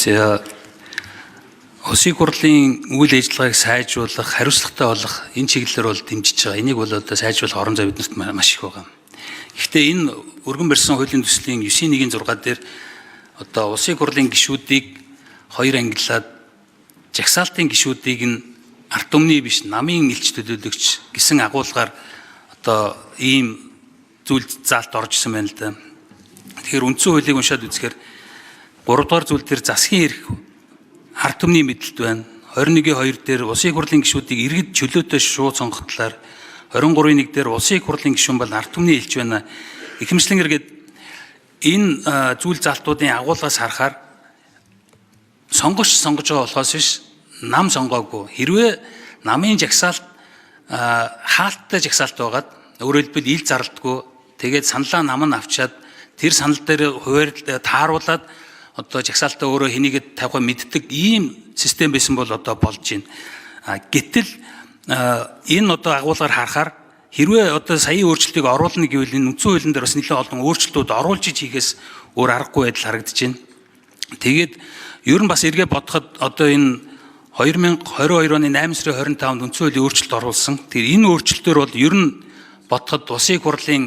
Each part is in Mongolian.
За Улсын хурлын үйл ажиллагааг сайжруулах, хариуцлагатай болох энэ чиглэлээр бол дэмжиж байгаа. Энийг бол одоо сайжруулах орон зай биднэрт маш их байгаа. Гэхдээ энэ өргөн барьсан хуулийн төслийн 9.1-6 дээр одоо Улсын хурлын гишүүдийг хоёр ангиллаад жагсаалтын гишүүдийг нь ард түмний биш намын элч төлөөлөгч гэсэн агуулгаар одоо ийм зүйл заалт орж исэн байна л да. Тэгэхээр үндсэн хуулийг уншаад үзэхээр 3 дугаар зүйл дээр засгийн эрх ард түмний мэдлэлт байна. 21.2 дээр Улсын хурлын гишүүдийг иргэд чөлөөтэй шууд сонгогдлоор 23.1 дээр Улсын хурлын гишүүн бол ард түмний элч байна. Ихэмжлэн эргээд энэ зүйл заалтуудын агуулгаас харахаар сонгож байгаа болохоос биш нам сонгоогүй. Хэрвээ намын жагсаалт хаалттай жагсаалт байгаад өөрөөр хэлбэл ил зарлдаггүй тэгээд саналаа нам нь авчаад тэр санал дээр хуваарь тааруулаад одоо жагсаалтаа өөрөө хэнийгэд тавих мэддэг ийм систем байсан бол одоо болж байна. Гэтэл энэ одоо агуулгаар харахаар хэрвээ одоо саяын өөрчлөлтийг оруулна гэвэл энэ үндсэн хуулийн дээр бас нэлээд олон өөрчлөлтүүд оруулж хийхээс өөр аргагүй байдал харагдаж байна. Тэгээд ер нь бас эргээ бодоход одоо энэ 2022 оны 8 сарын 25-нд үндсэн хуулийн өөрчлөлт оруулсан. Тэгэхээр энэ өөрчлөлтөөр бол ер нь бодоход Улсын хурлын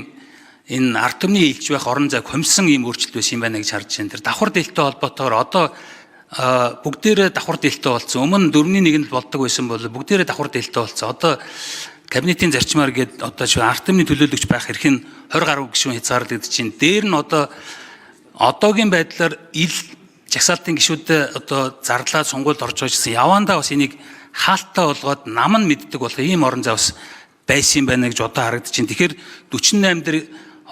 энэ ард түмний элч байх орон зайг хомссон ийм өөрчлөлт байсан юм байна гэж харж байна. Тэр давхар дэлтэй холбоотойгоор одоо бүгдээрээ давхар дэлтэй болсон. Өмнө 4-1 болдог байсан бол бүгдээрээ давхар дэлтэй болсон. Одоо кабинетийн зарчмаар гээд одоо ард түмний төлөөлөгч байх эрх нь 20 гаруй гишүүн хязгаарлагдаж байна. Дээр нь одоо одоогийн байдлаар ил жагсаалтын гишүүдэд одоо зарлаад сунгуульд орж байгаа гэсэн явандаа бас энийг хаалттай болгоод нам нь мэддэг болох ийм орон зай бас байсан юм байна гэж одоо харагдаж байна. Тэгэхээр 48 дээр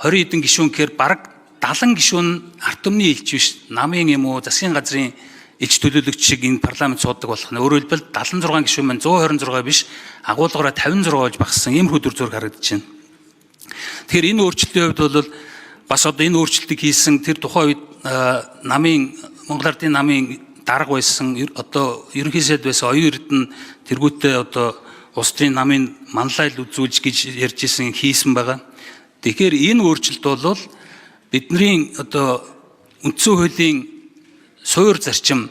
20 хэдэн гишүүн гэхээр бараг 70 гишүүн ард түмний элч биш намын юм уу засгийн газрын элч төлөөлөгч шиг энэ парламент суудаг болох нь. Өөрөөр хэлбэл 76 гишүүн маань 126 биш агуулгаараа 56 болж багассан ийм хөдөр зураг харагдаж байна. Тэгэхээр энэ өөрчлөлтийн хувьд бол бас одоо энэ өөрчлөлтийг хийсэн тэр тухайн үед намын Монгол Ардын намын дарга байсан одоо ерөнхий сайд байсан оюун эрдэнэ тэргүүтээ одоо улс төрийн намын манлайл үзүүлж гэж ярьж исэн хийсэн байгаа. Тэгэхээр энэ өөрчлөлт бол бидний одоо үндсэн хуулийн суур зарчим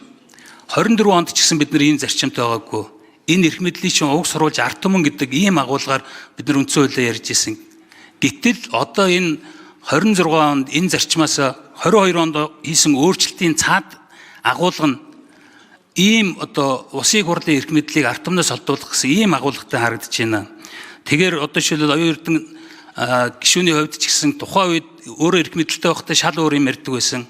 24 онд ч гэсэн бид нар энэ зарчимтай байгаагүй. Энэ эрх мэдлийг чинь уг сурвалж ард түмэн гэдэг ийм агуулгаар бид нар үндсэн хуулиар ярьж исэн. Гэтэл одоо энэ 26 онд энэ зарчмаас 22 онд хийсэн өөрчлөлтийн цаад агуулга нь ийм одоо Улсын хурлын эрх мэдлийг ард түмнээс олдуулах гэсэн ийм агуулгатай харагдаж байна. Тэгэхээр одоо жишээлбэл оюун эрдэнэ гишүүний хувьд ч гэсэн тухайн үед өөрөө эрх мэдлэлтэй байхдаа шал өөр юм ярьдаг байсан.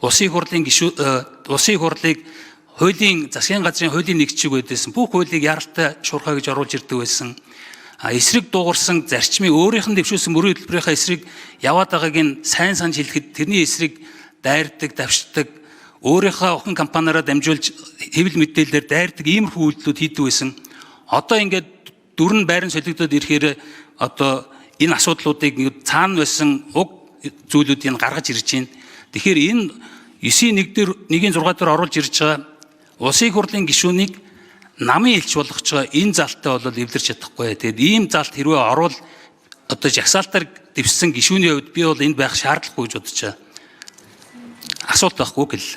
Улсын хурлыг хуулийн засгийн газрын хуулийн нэгжиг байдсан. Бүх хуулийг яаралтай шуурхай гэж оруулж ирдэг байсан. Эсрэг дуугарсан зарчмыг өөрийнх нь дэвшүүлсэн мөрийн хөтөлбөрийнхаа эсрэг яваад байгааг нь сайн санаж хэлэхэд тэрний эсрэг дайрдаг, давшдаг, өөрийнхөө охин компаниараа дамжуулж хэвлэл мэдээлэлээр дайрдаг иймэрхүү үйлдэлүүд хийдэг байсан. Одоо ингээд дүр нь байран солигдоод ирэхээр одоо энэ асуудлуудыг цаана байсан уг зүйлүүдийг гаргаж ирж байна. Тэгэхээр энэ 9.1 дээр 1.6 дээр оруулж ирж байгаа Улсын хурлын гишүүнийг намын элч болгож байгаа энэ залттай бол эвлэрч чадахгүй. Тэгээд ийм залт хэрвээ орвол одоо жагсаалтаар дэвссэн гишүүний хувьд би бол энд байх шаардлагагүй гэж бодож байгаа. Асуулт байхгүй гэл.